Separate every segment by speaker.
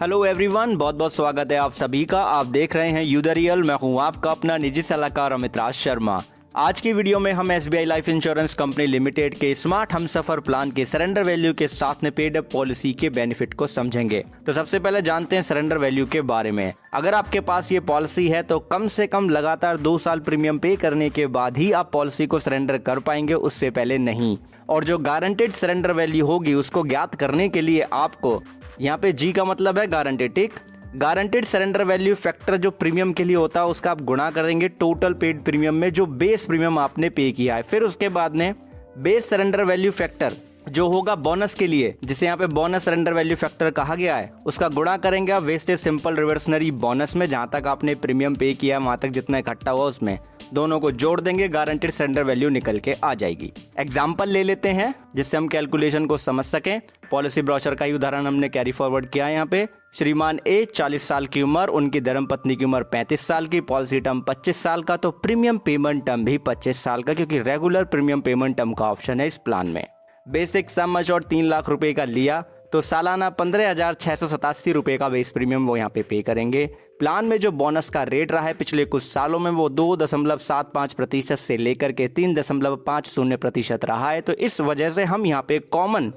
Speaker 1: Hello everyone, बहुत बहुत स्वागत है आप सभी का। आप देख रहे हैं यू द रियल। मैं हूं आपका अपना निजी सलाहकार अमित राज शर्मा। आज की वीडियो में हम SBI life insurance company limited के स्मार्ट हमसफर प्लान के सरेंडर वैल्यू के साथ में पेड अप पॉलिसी के बेनिफिट को समझेंगे। तो सबसे पहले जानते हैं सरेंडर वैल्यू के बारे में। अगर आपके पास ये पॉलिसी है तो कम से कम लगातार 2 साल प्रीमियम पे करने के बाद ही आप पॉलिसी को सरेंडर कर पाएंगे, उससे पहले नहीं। और जो गारंटेड सरेंडर वैल्यू होगी उसको ज्ञात करने के लिए आपको यहाँ पे G का मतलब है गारंटेड। ठीक, गारंटेड सरेंडर वैल्यू फैक्टर जो प्रीमियम के लिए होता है उसका आप गुणा करेंगे टोटल पेड प्रीमियम में जो बेस प्रीमियम आपने पे किया है। फिर उसके बाद में बेस सरेंडर वैल्यू फैक्टर जो होगा बोनस के लिए, जिसे यहाँ पे बोनस सरेंडर वैल्यू फैक्टर कहा गया है, उसका गुणा करेंगे आप वेस्टेज सिंपल रिवर्सनरी बोनस में। जहां तक आपने प्रीमियम पे किया वहां तक जितना इकट्ठा हुआ उसमें दोनों को जोड़ देंगे, गारंटेड सरेंडर वैल्यू निकल के आ जाएगी। एग्जाम्पल ले लेते हैं जिससे हम कैलकुलेशन को समझ सकें। पॉलिसी ब्रोशर का ही उदाहरण हमने कैरी फॉरवर्ड किया है। यहाँ पे श्रीमान ए 40 साल की उम्र, उनकी धर्मपत्नी की उम्र 35 साल की, पॉलिसी टर्म 25 साल का, तो प्रीमियम पेमेंट टर्म भी 25 साल का, क्योंकि रेगुलर प्रीमियम पेमेंट टर्म का ऑप्शन है इस प्लान में। बेसिक सम और 3 लाख रुपए का लिया तो सालाना 15,687 रुपए का बेस प्रीमियम वो यहाँ पे करेंगे। प्लान में जो बोनस का रेट रहा है पिछले कुछ सालों में वो 2.75% से लेकर के 3.50% रहा है। तो इस वजह से हम यहाँ पे कॉमन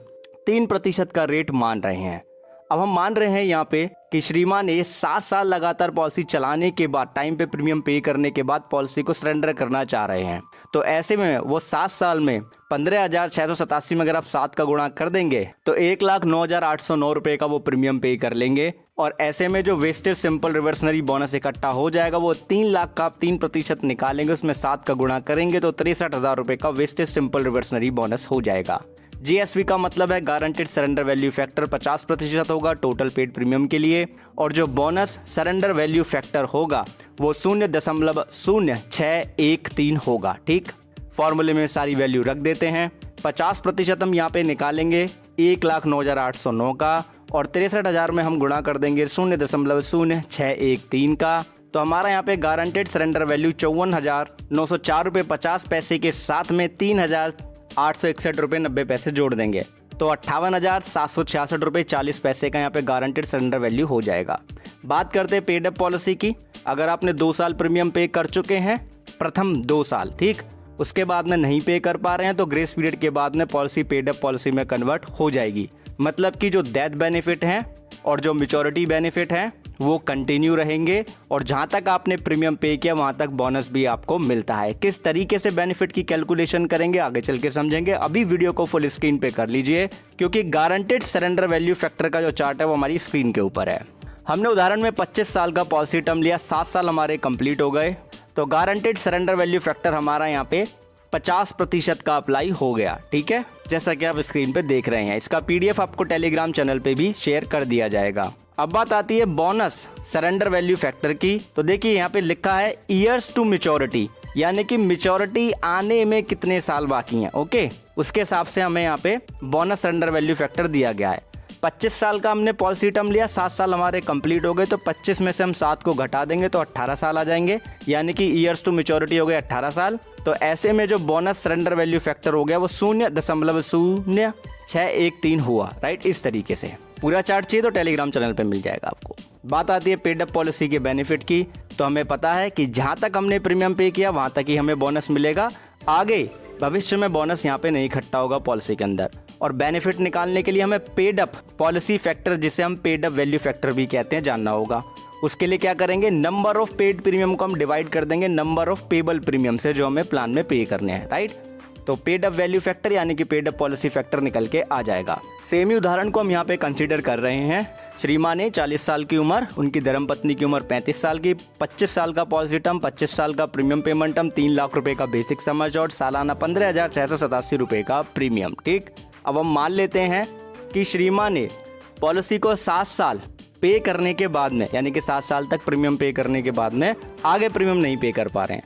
Speaker 1: 3% का रेट मान रहे हैं। अब हम मान रहे हैं यहाँ पे कि श्रीमान ये 7 साल लगातार पॉलिसी चलाने के बाद, टाइम पे प्रीमियम पे करने के बाद पॉलिसी को सरेंडर करना चाह रहे हैं। तो ऐसे में वो 7 साल में 15,687 में अगर आप 7 का गुणा कर देंगे तो 1,09,809 रुपए का वो प्रीमियम पे कर लेंगे। और ऐसे में जो वेस्टेज सिंपल रिवर्सनरी बोनस इकट्ठा हो जाएगा वो 3 लाख का आप 3% निकालेंगे, उसमें 7 का गुणा करेंगे तो 63,000 रुपए का वेस्टेज सिंपल रिवर्सनरी बोनस हो जाएगा। GSV का मतलब है गारंटेड सरेंडर वैल्यू फैक्टर 50% होगा टोटल पेड प्रीमियम के लिए, और जो बोनस सरेंडर वैल्यू फैक्टर होगा वो 0.0613 होगा। ठीक, फॉर्मूले में सारी वैल्यू रख देते हैं। 50% हम यहाँ पे निकालेंगे 1,09,809 का, और 63,000 में हम गुणा कर देंगे 0.0613 का। तो हमारा यहाँ पे गारंटेड सरेंडर वैल्यू 54,904 रुपये 50 पैसे के साथ में 3,861 रुपये 90 पैसे जोड़ देंगे तो 58,766 रुपये 40 पैसे का यहाँ पे गारंटेड सरेंडर वैल्यू हो जाएगा। बात करते हैं पेड अप पॉलिसी की। अगर आपने 2 साल प्रीमियम पे कर चुके हैं, प्रथम 2 साल, ठीक, उसके बाद में नहीं पे कर पा रहे हैं तो ग्रेस पीरियड के बाद में पॉलिसी पेड अप पॉलिसी में कन्वर्ट हो जाएगी। मतलब कि जो डेथ बेनिफिट हैं और जो मैच्योरिटी बेनिफिट हैं वो कंटिन्यू रहेंगे, और जहां तक आपने प्रीमियम पे किया वहां तक बोनस भी आपको मिलता है। किस तरीके से बेनिफिट की कैलकुलेशन करेंगे आगे चल के समझेंगे। अभी वीडियो को फुल स्क्रीन पे कर लीजिए क्योंकि गारंटेड सरेंडर वैल्यू फैक्टर का जो चार्ट है वो हमारी स्क्रीन के ऊपर है। हमने उदाहरण में 25 साल का पॉलिसी टर्म लिया, 7 साल हमारे कंप्लीट हो गए, तो गारंटेड सरेंडर वैल्यू फैक्टर हमारा यहाँ पे 50% का अप्लाई हो गया। ठीक है, जैसा कि आप स्क्रीन पे देख रहे हैं। इसका PDF आपको टेलीग्राम चैनल पे भी शेयर कर दिया जाएगा। अब बात आती है बोनस सरेंडर वैल्यू फैक्टर की। तो देखिए यहाँ पे लिखा है ईयर्स टू मैच्योरिटी, यानी कि मैच्योरिटी आने में कितने साल बाकी हैं। ओके, उसके हिसाब से हमें यहाँ पे बोनस सरेंडर वैल्यू फैक्टर दिया गया है। 25 साल का हमने पॉलिसी टर्म लिया, 7 साल हमारे कंप्लीट हो गए, तो 25 में से हम 7 को घटा देंगे तो 18 साल आ जाएंगे, यानी कि ईयर्स टू मैच्योरिटी हो गए 18 साल। तो ऐसे में जो बोनस सरेंडर वैल्यू फैक्टर हो गया वो 0.0613 हुआ। राइट, इस तरीके से पूरा चार्ट चाहिए तो टेलीग्राम चैनल पे मिल जाएगा आपको। बात आती है पेड अप पॉलिसी के बेनिफिट की। तो हमें पता है कि जहां तक हमने प्रीमियम पे किया वहां तक ही हमें बोनस मिलेगा, आगे भविष्य में बोनस यहाँ पे नहीं इकट्ठा होगा पॉलिसी के अंदर। और बेनिफिट निकालने के लिए हमें पेड अप पॉलिसी फैक्टर, जिसे हम पेड अप वैल्यू फैक्टर भी कहते हैं, जानना होगा। उसके लिए क्या करेंगे, नंबर ऑफ पेड प्रीमियम को हम डिवाइड कर देंगे नंबर ऑफ पेबल प्रीमियम से जो हमें प्लान में पे करने हैं। राइट, तो पेड अप वैल्यू फैक्टर यानी कि पेड अप पॉलिसी फैक्टर निकल के आ जाएगा। सेम ही उदाहरण को हम यहाँ पे कंसीडर कर रहे हैं। श्रीमान ने 40 साल की उम्र, उनकी धर्मपत्नी की उम्र 35 साल की, 25 साल का पॉलिसी टर्म, 25 साल का प्रीमियम पेमेंट टर्म, 3 लाख रुपए का बेसिक सम और सालाना 15,687 रुपए का प्रीमियम। ठीक, अब हम मान लेते हैं कि श्रीमान ने पॉलिसी को 7 साल पे करने के बाद में, यानी कि 7 साल तक प्रीमियम पे करने के बाद में आगे प्रीमियम नहीं पे कर पा रहे हैं।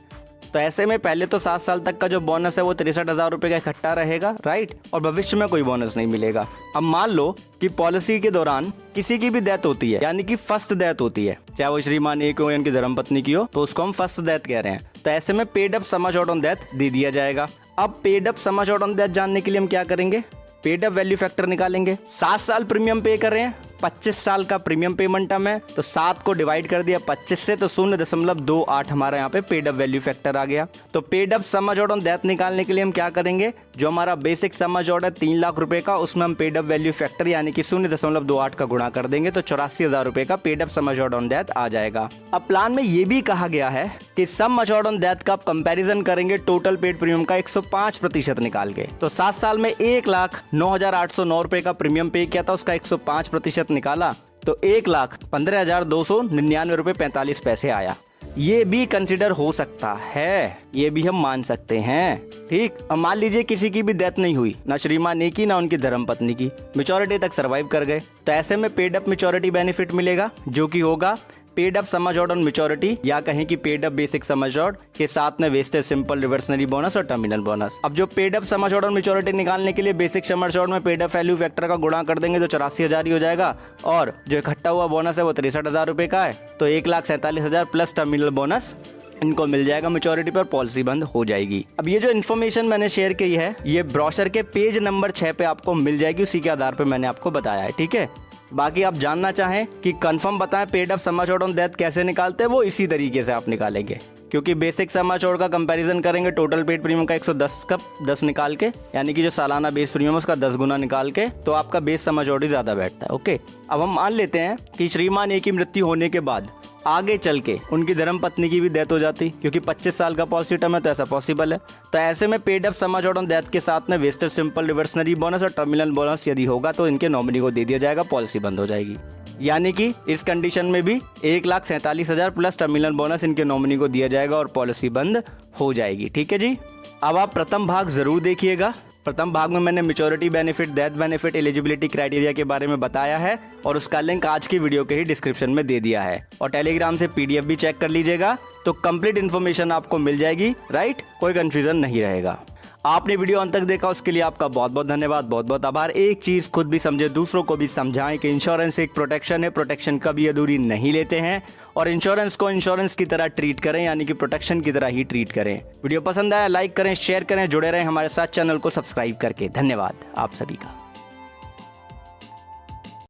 Speaker 1: तो ऐसे में पहले तो 7 साल तक का जो बोनस है वो 63,000 रुपये का इकट्ठा रहेगा। राइट, और भविष्य में कोई बोनस नहीं मिलेगा। अब मान लो कि पॉलिसी के दौरान किसी की भी डेथ होती है, यानी कि फर्स्ट डेथ होती है, चाहे वो श्रीमान एक हो या उनकी धर्मपत्नी की हो, तो उसको हम फर्स्ट डेथ कह रहे हैं। तो ऐसे में paid up sum assured on death दे दिया जाएगा। अब paid up sum assured on death जानने के लिए हम क्या करेंगे, पेड अप वैल्यू फैक्टर निकालेंगे। 7 साल प्रीमियम पे कर रहे हैं 25 साल का प्रीमियम पेमेंट टर्म है, तो 7 को डिवाइड कर दिया 25 से, तो 0.28 हमारा यहाँ पे पेड अप वैल्यू फैक्टर आ गया। तो paid up sum assured on death निकालने के लिए हम क्या करेंगे, जो हमारा बेसिक सम अश्योर्ड है 3 लाख रुपए का, उसमें हम पेड अप वैल्यू फैक्टर यानी कि 0.28 का गुणा कर देंगे, तो 84,000 रुपए का paid up sum assured on death आ जाएगा। अब प्लान में ये भी कहा गया है कि सम अश्योर्ड ऑन डेथ का आप कंपैरिजन करेंगे टोटल पेड प्रीमियम का 105% निकाल के। तो 7 साल में 1,09,809 रुपए का प्रीमियम पे किया था, उसका 105% निकाला तो 1,15,299 रुपए 45 पैसे आया। ये भी कंसिडर हो सकता है, ये भी हम मान सकते हैं। ठीक, अब मान लीजिए किसी की भी डेथ नहीं हुई, ना श्रीमान ने की ना उनकी धर्मपत्नी की, मैच्योरिटी तक सरवाइव कर गए, तो ऐसे में पेड अप मैच्योरिटी बेनिफिट मिलेगा, जो कि होगा paid up sum assured on maturity, या कहें कि paid up basic sum assured के साथ में वेस्टेज सिंपल रिवर्सनरी बोनस और टर्मिनल बोनस। अब जो paid up sum assured on maturity निकालने के लिए बेसिक सम अश्योर्ड में पेड अप वैल्यू फैक्टर का गुणा कर देंगे तो 84,000 ही हो जाएगा, और जो इकट्ठा हुआ बोनस है वो 63,000 रुपए का है, तो 1,47,000 प्लस टर्मिनल बोनस इनको मिल जाएगा मैच्योरिटी पर, पॉलिसी बंद हो जाएगी। अब ये जो इन्फॉर्मेशन मैंने शेयर की है ये ब्रोशर के पेज नंबर 6 पे आपको मिल जाएगी, उसी के आधार पे मैंने आपको बताया है। ठीक है, बाकी आप जानना चाहें कि कंफर्म बताएं paid up sum assured on death कैसे निकालते हैं, वो इसी तरीके से आप निकालेंगे, क्योंकि बेसिक सम अश्योर्ड का कंपैरिजन करेंगे टोटल पेड प्रीमियम का 110 का 10 निकाल के, यानी कि जो सालाना बेस प्रीमियम उसका 10 गुना निकाल के, तो आपका बेस सम अश्योर्ड ही ज्यादा बैठता है। ओके, अब हम मान लेते हैं कि श्रीमान ए की मृत्यु होने के बाद आगे चल के उनकी धर्मपत्नी की भी डेथ हो जाती, क्योंकि 25 साल का पॉलिसी टर्म है तो ऐसा पॉसिबल है, तो ऐसे में paid up sum assured on death के साथ में वेस्टेज सिंपल रिवर्सनरी बोनस और टर्मिनल बोनस यदि होगा तो इनके नॉमिनी को दे दिया जाएगा, पॉलिसी बंद हो जाएगी। यानी कि इस कंडीशन में भी 1,47,000 प्लस टर्मिनल बोनस इनके नॉमिनी को दिया जाएगा और पॉलिसी बंद हो जाएगी। ठीक है जी, अब आप प्रथम भाग जरूर देखिएगा। प्रथम भाग में मैंने maturity benefit, death benefit, eligibility criteria के बारे में बताया है और उसका लिंक आज की वीडियो के ही डिस्क्रिप्शन में दे दिया है, और टेलीग्राम से पीडीएफ भी चेक कर लीजिएगा, तो कंप्लीट इन्फॉर्मेशन आपको मिल जाएगी। राइट, कोई कंफ्यूजन नहीं रहेगा। आपने वीडियो अंत तक देखा उसके लिए आपका बहुत बहुत धन्यवाद, बहुत बहुत आभार। एक चीज खुद भी समझे, दूसरों को भी समझाएं कि इंश्योरेंस एक प्रोटेक्शन है, प्रोटेक्शन कभी अधूरी नहीं लेते हैं, और इंश्योरेंस को इंश्योरेंस की तरह ट्रीट करें, यानी कि प्रोटेक्शन की तरह ही ट्रीट करें। वीडियो पसंद आया लाइक करें, शेयर करें, जुड़े रहें हमारे साथ चैनल को सब्सक्राइब करके। धन्यवाद आप सभी का।